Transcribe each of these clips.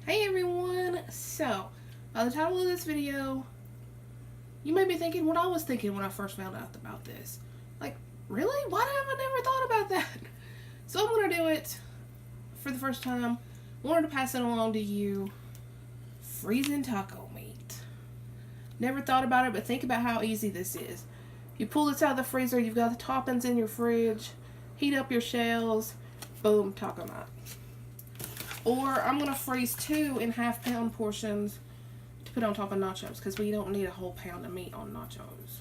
Hey everyone! So, by the title of this video, you may be thinking what I was thinking when I first found out about this. Like, really? Why have I never thought about that? So I'm going to do it for the first time. Wanted to pass it along to you. Freezing taco meat. Never thought about it, but think about how easy this is. You pull this out of the freezer, you've got the toppings in your fridge, heat up your shells, boom, taco night. Or I'm going to freeze 2 in half-pound portions to put on top of nachos because we don't need a whole pound of meat on nachos.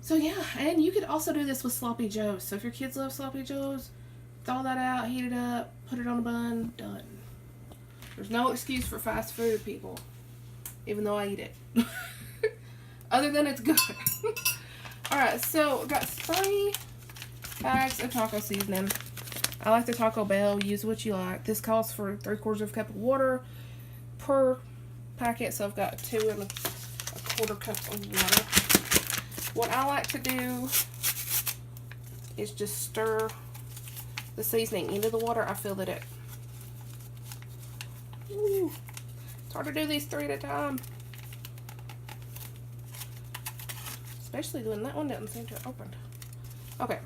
So yeah, and you could also do this with sloppy joes. So if your kids love sloppy joes, thaw that out, heat it up, put it on a bun, done. There's no excuse for fast food, people. Even though I eat it. Other than it's good. Alright, so got 3 bags of taco seasoning. I like the Taco Bell. Use what you like. This calls for 3/4 cup of water per packet, so I've got 2 and a 1/4 cup of water. What I like to do is just stir the seasoning into the water. I feel that it's hard to do these 3 at a time. Especially when that one doesn't seem to have opened. Okay.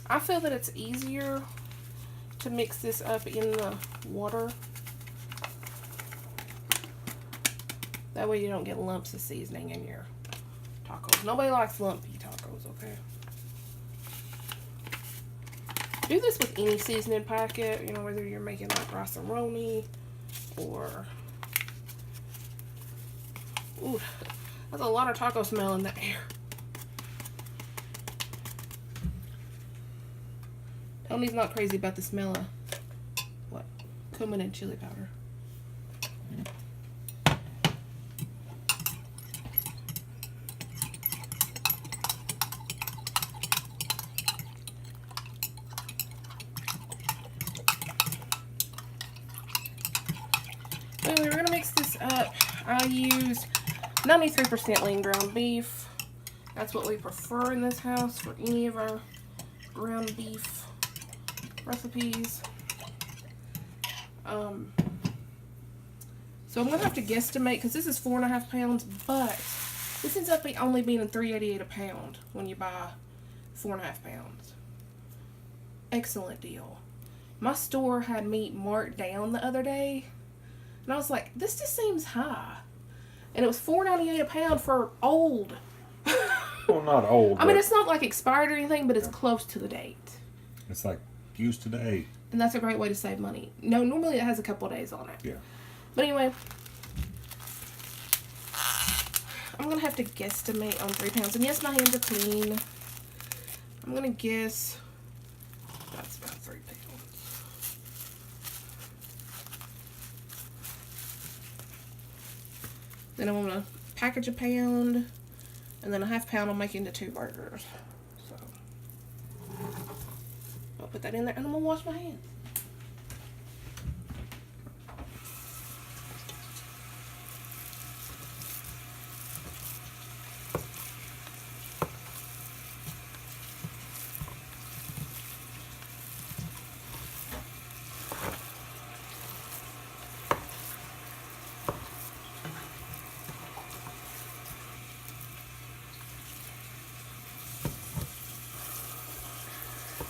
I feel that it's easier to mix this up in the water. That way you don't get lumps of seasoning in your tacos. Nobody likes lumpy tacos, okay? Do this with any seasoning packet, you know, whether you're making like rice-a-roni or... Ooh, that's a lot of taco smell in the air. Tony's not crazy about the smell of, what, cumin and chili powder. Anyway, we're going to mix this up. I use 93% lean ground beef. That's what we prefer in this house for any of our ground beef recipes. So I'm gonna have to guesstimate because this is 4.5 pounds, but this ends up only being $3.88 a pound when you buy 4.5 pounds. Excellent deal. My store had meat marked down the other day, and I was like, this just seems high, and it was $4.98 a pound for old. Well, not old. I mean, it's not like expired or anything, but it's close to the date. It's like used today. And that's a great way to save money. No, normally it has a couple of days on it. Yeah. But anyway, I'm going to have to guesstimate on 3 pounds. And yes, my hands are clean. I'm going to guess that's about 3 pounds. Then I'm going to package a pound. And then a half pound I'll make into 2 burgers. So I'll put that in there and I'm going to wash my hands.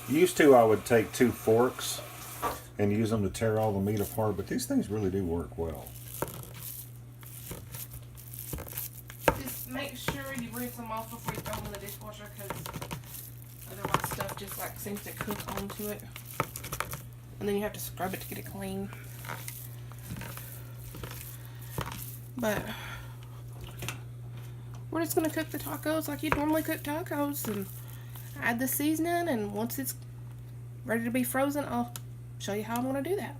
Used to, I would take 2 forks and use them to tear all the meat apart, but these things really do work well. Just make sure you rinse them off before you throw them in the dishwasher, because otherwise stuff just like seems to cook onto it. And then you have to scrub it to get it clean. But we're just going to cook the tacos like you'd normally cook tacos and add the seasoning, and once it's ready to be frozen, I'll show you how I'm going to do that.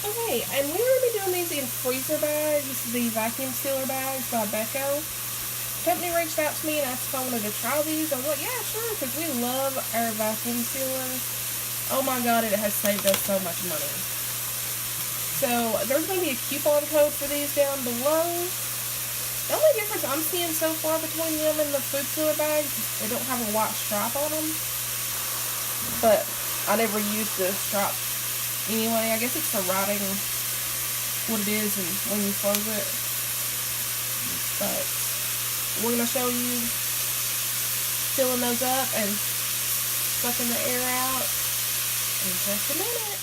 Okay, and we're going to be doing these in freezer bags, the vacuum sealer bags by Becco. Company reached out to me and asked if I wanted to try these. I was like, yeah, sure, because we love our vacuum sealer. Oh my god, it has saved us so much money. So, there's going to be a coupon code for these down below. The only difference I'm seeing so far between them and the food sealer bags, they don't have a white stripe on them. But I never used the stripe Anyway, I guess it's for rotting what it is and when you close it. But we're going to show you filling those up and sucking the air out in just a minute.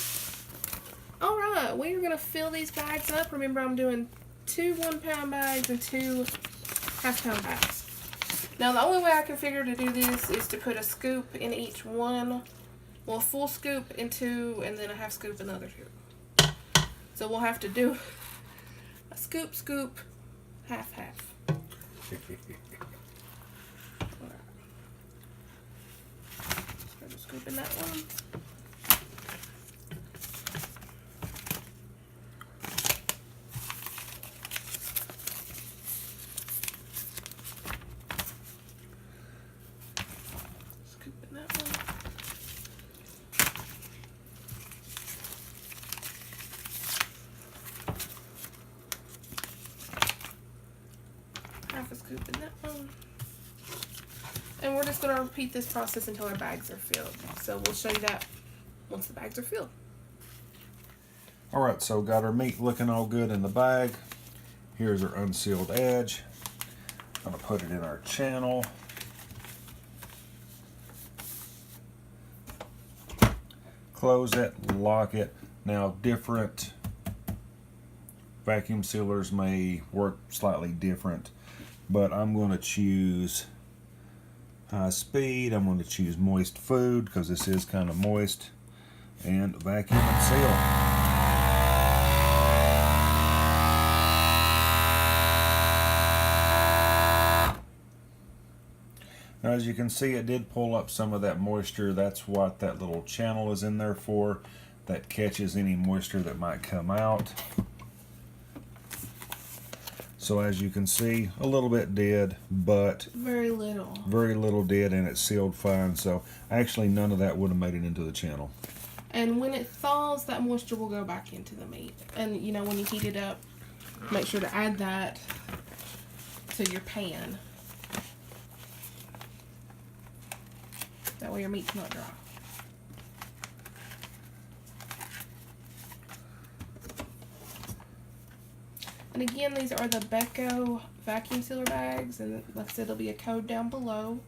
Alright, we're going to fill these bags up. Remember, I'm doing 2 1-pound bags and 2 half-pound bags. Now, the only way I can figure to do this is to put a scoop in each one. Well, a full scoop in 2 and then a half scoop in the other 2. So we'll have to do a scoop, scoop, half, half. Put a scoop in that one. Scoop in that one. Half a scoop in that one. And we're just going to repeat this process until our bags are filled. So we'll show you that once the bags are filled. Alright, so got our meat looking all good in the bag. Here's our unsealed edge. I'm going to put it in our channel. Close it, lock it. Now, different vacuum sealers may work slightly different, but I'm going to choose high speed. I'm going to choose moist food because this is kind of moist, and vacuum and seal. Now, as you can see, it did pull up some of that moisture. That's what that little channel is in there for. That catches any moisture that might come out. So as you can see, a little bit did, but very little did, and it sealed fine. So actually none of that would have made it into the channel. And when it thaws, that moisture will go back into the meat. And you know, when you heat it up, make sure to add that to your pan. That way your meat's not dry. And again, these are the Becco vacuum sealer bags, and like I said, there'll be a code down below.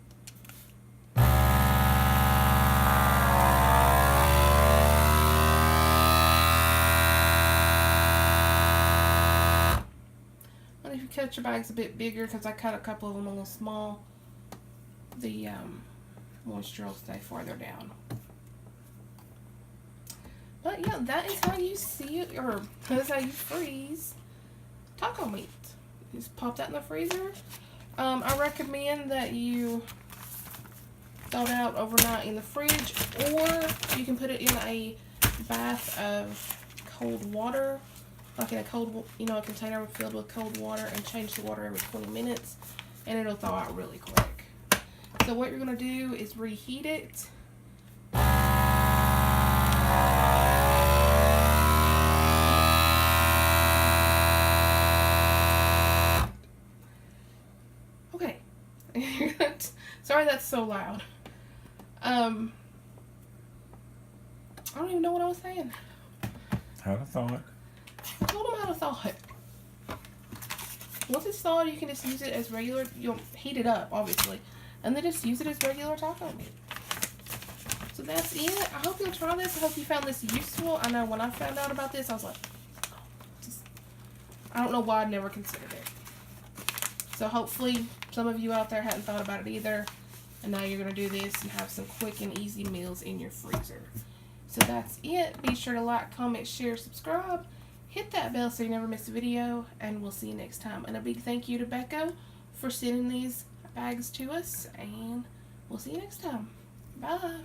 And if you cut your bags a bit bigger, because I cut a couple of them a little small, the moisture will stay farther down. But yeah, that is how you seal, or that's how you freeze taco meat. You just pop that in the freezer. I recommend that you thaw it out overnight in the fridge, or you can put it in a bath of cold water, like in a cold, you know, a container filled with cold water, and change the water every 20 minutes, and it'll thaw out really quick. So what you're going to do is reheat it. Okay. Sorry that's so loud. I don't even know what I was saying. How to thaw it. I told them how to thaw it. Once it's thawed, you can just use it as regular. You'll heat it up, obviously, and then just use it as regular taco meat. So that's it. I hope you'll try this. I hope you found this useful. I know when I found out about this, I was like, I don't know why I never considered it. So hopefully some of you out there hadn't thought about it either, and now you're going to do this and have some quick and easy meals in your freezer. So that's it. Be sure to like, comment, share, subscribe. Hit that bell so you never miss a video, and we'll see you next time. And a big thank you to Becco for sending these bags to us, and we'll see you next time. Bye.